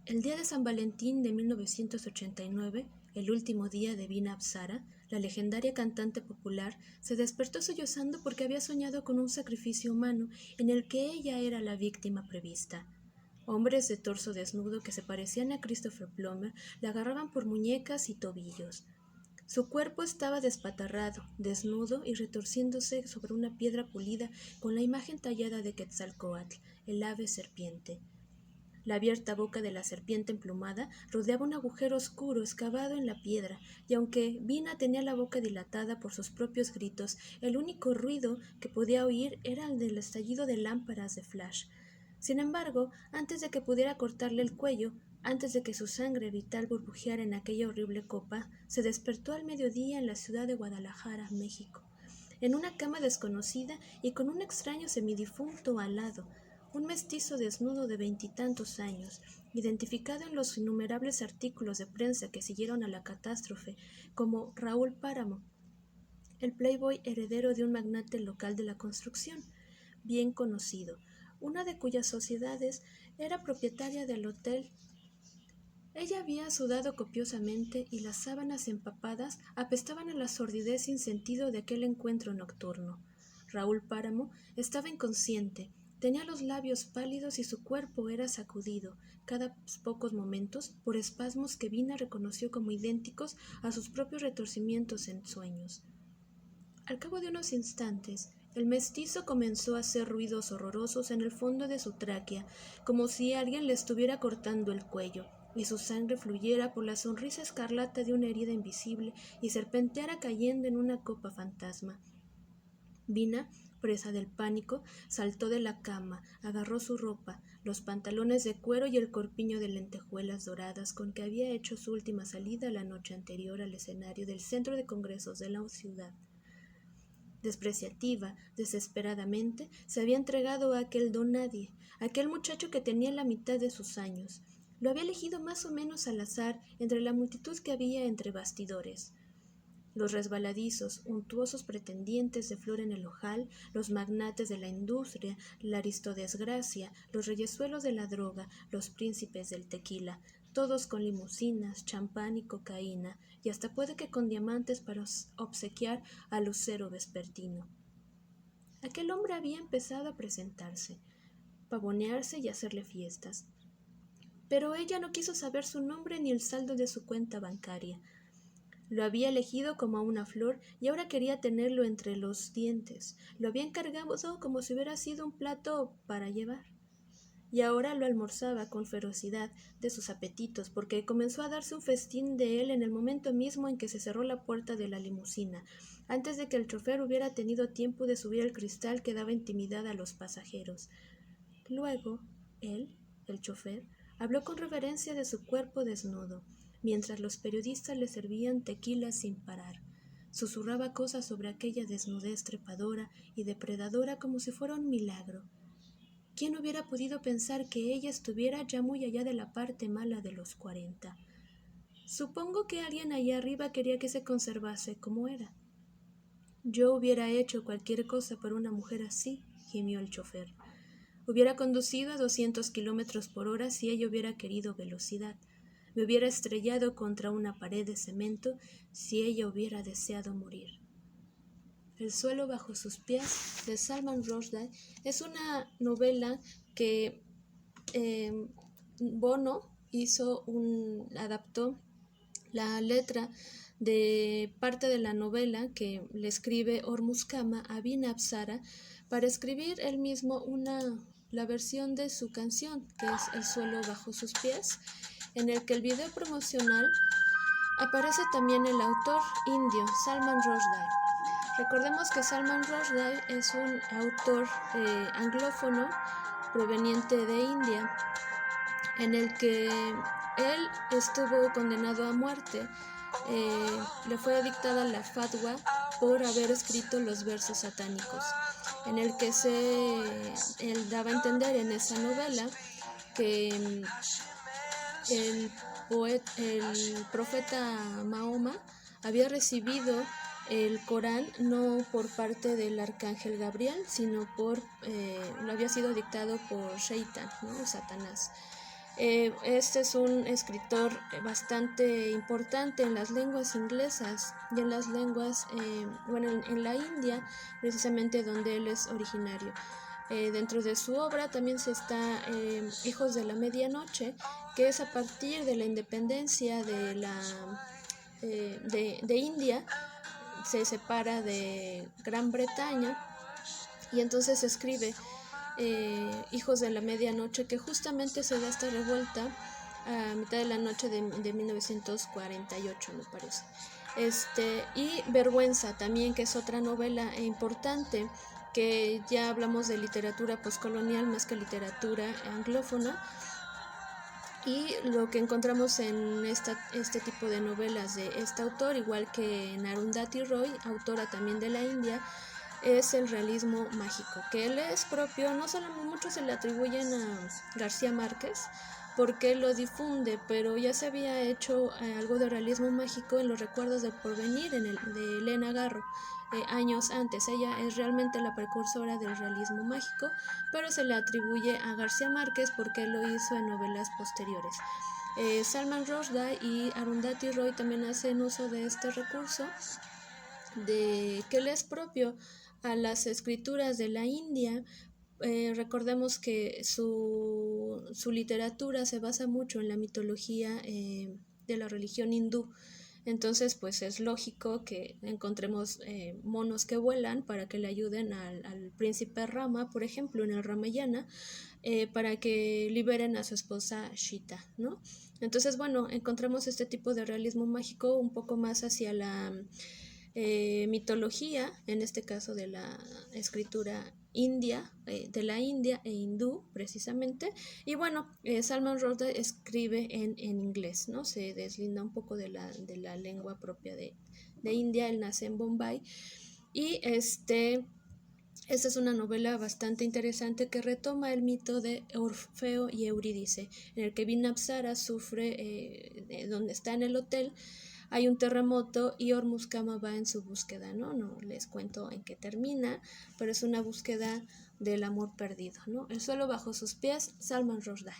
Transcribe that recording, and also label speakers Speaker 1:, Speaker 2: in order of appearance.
Speaker 1: El día de San Valentín de 1989, el último día de Bina Apsara, la legendaria cantante popular, se despertó sollozando porque había soñado con un sacrificio humano en el que ella era la víctima prevista. Hombres de torso desnudo que se parecían a Christopher Plummer la agarraban por muñecas y tobillos. Su cuerpo estaba despatarrado, desnudo y retorciéndose sobre una piedra pulida con la imagen tallada de Quetzalcóatl, el ave serpiente. La abierta boca de la serpiente emplumada rodeaba un agujero oscuro excavado en la piedra, y aunque Bina tenía la boca dilatada por sus propios gritos, el único ruido que podía oír era el del estallido de lámparas de flash. Sin embargo, antes de que pudiera cortarle el cuello, antes de que su sangre vital burbujeara en aquella horrible copa, se despertó al mediodía en la ciudad de Guadalajara, México, en una cama desconocida y con un extraño semidifunto al lado, un mestizo desnudo de 20 años, identificado en los innumerables artículos de prensa que siguieron a la catástrofe como Raúl Páramo, el playboy heredero de un magnate local de la construcción, bien conocido, una de cuyas sociedades era propietaria del hotel. Ella había sudado copiosamente y las sábanas empapadas apestaban a la sordidez sin sentido de aquel encuentro nocturno. Raúl Páramo estaba inconsciente, tenía los labios pálidos y su cuerpo era sacudido, cada pocos momentos, por espasmos que Bina reconoció como idénticos a sus propios retorcimientos en sueños. Al cabo de unos instantes, el mestizo comenzó a hacer ruidos horrorosos en el fondo de su tráquea, como si alguien le estuviera cortando el cuello, y su sangre fluyera por la sonrisa escarlata de una herida invisible y serpenteara cayendo en una copa fantasma. Bina, presa del pánico, saltó de la cama, agarró su ropa, los pantalones de cuero y el corpiño de lentejuelas doradas con que había hecho su última salida la noche anterior al escenario del centro de congresos de la ciudad. Despreciativa, desesperadamente, se había entregado a aquel don nadie, aquel muchacho que tenía la mitad de sus años. Lo había elegido más o menos al azar entre la multitud que había entre bastidores. Los resbaladizos, untuosos pretendientes de flor en el ojal, los magnates de la industria, la aristodesgracia, los reyesuelos de la droga, los príncipes del tequila, todos con limusinas, champán y cocaína, y hasta puede que con diamantes para obsequiar al lucero vespertino. Aquel hombre había empezado a presentarse, pavonearse y hacerle fiestas. Pero ella no quiso saber su nombre ni el saldo de su cuenta bancaria. Lo había elegido como a una flor y ahora quería tenerlo entre los dientes. Lo había encargado como si hubiera sido un plato para llevar. Y ahora lo almorzaba con ferocidad de sus apetitos, porque comenzó a darse un festín de él en el momento mismo en que se cerró la puerta de la limusina, antes de que el chofer hubiera tenido tiempo de subir el cristal que daba intimidad a los pasajeros. Luego, él, el chofer, habló con reverencia de su cuerpo desnudo, mientras los periodistas le servían tequila sin parar. Susurraba cosas sobre aquella desnudez trepadora y depredadora como si fuera un milagro. ¿Quién hubiera podido pensar que ella estuviera ya muy allá de la parte mala de los 40? Supongo que alguien allá arriba quería que se conservase como era. Yo hubiera hecho cualquier cosa por una mujer así, gimió el chofer. Hubiera conducido a 200 kilómetros por hora si ella hubiera querido velocidad. Me hubiera estrellado contra una pared de cemento si ella hubiera deseado morir. El suelo bajo sus pies, de Salman Rushdie, es una novela que Bono adaptó la letra de parte de la novela que le escribe Hormuz Kama a Bina Apsara para escribir él mismo la versión de su canción, que es El suelo bajo sus pies, en el que el video promocional aparece también el autor indio Salman Rushdie. Recordemos que Salman Rushdie es un autor anglófono proveniente de India, en el que él estuvo condenado a muerte. Le fue dictada la fatwa por haber escrito los versos satánicos, en el que él daba a entender en esa novela que el profeta Mahoma había recibido el Corán no por parte del arcángel Gabriel, sino lo había sido dictado por Shaitán, ¿no? Satanás. Este es un escritor bastante importante en las lenguas inglesas y en las lenguas, en la India, precisamente donde él es originario. Dentro de su obra también se está Hijos de la Medianoche, que es a partir de la independencia de India, se separa de Gran Bretaña y entonces escribe Hijos de la Medianoche, que justamente se da esta revuelta a mitad de la noche de 1948, me parece. Y Vergüenza también, que es otra novela importante, que ya hablamos de literatura postcolonial más que literatura anglófona. Y lo que encontramos en este tipo de novelas de este autor, igual que en Arundhati Roy, autora también de la India, es el realismo mágico, que él es propio, no solo muchos se le atribuyen a García Márquez, porque él lo difunde, pero ya se había hecho algo de realismo mágico en Los Recuerdos del Porvenir, de Elena Garro, años antes. Ella es realmente la precursora del realismo mágico, pero se le atribuye a García Márquez porque lo hizo en novelas posteriores. Salman Rushdie y Arundhati Roy también hacen uso de este recurso, de que le es propio a las escrituras de la India. Recordemos que su literatura se basa mucho en la mitología de la religión hindú. Entonces, pues es lógico que encontremos monos que vuelan para que le ayuden al príncipe Rama, por ejemplo, en el Ramayana, para que liberen a su esposa Sita, ¿no? Entonces, bueno, encontramos este tipo de realismo mágico un poco más hacia la mitología, en este caso de la escritura india, de la India e hindú precisamente. Y bueno, Salman Rushdie escribe en inglés, ¿no? Se deslinda un poco de la lengua propia de India. Él nace en Bombay y esta es una novela bastante interesante que retoma el mito de Orfeo y Eurídice, en el que Binapsara sufre, donde está en el hotel, hay un terremoto y Ormuzkama va en su búsqueda, ¿no? No les cuento en qué termina, pero es una búsqueda del amor perdido, ¿no? El suelo bajo sus pies, Salman Rushdie.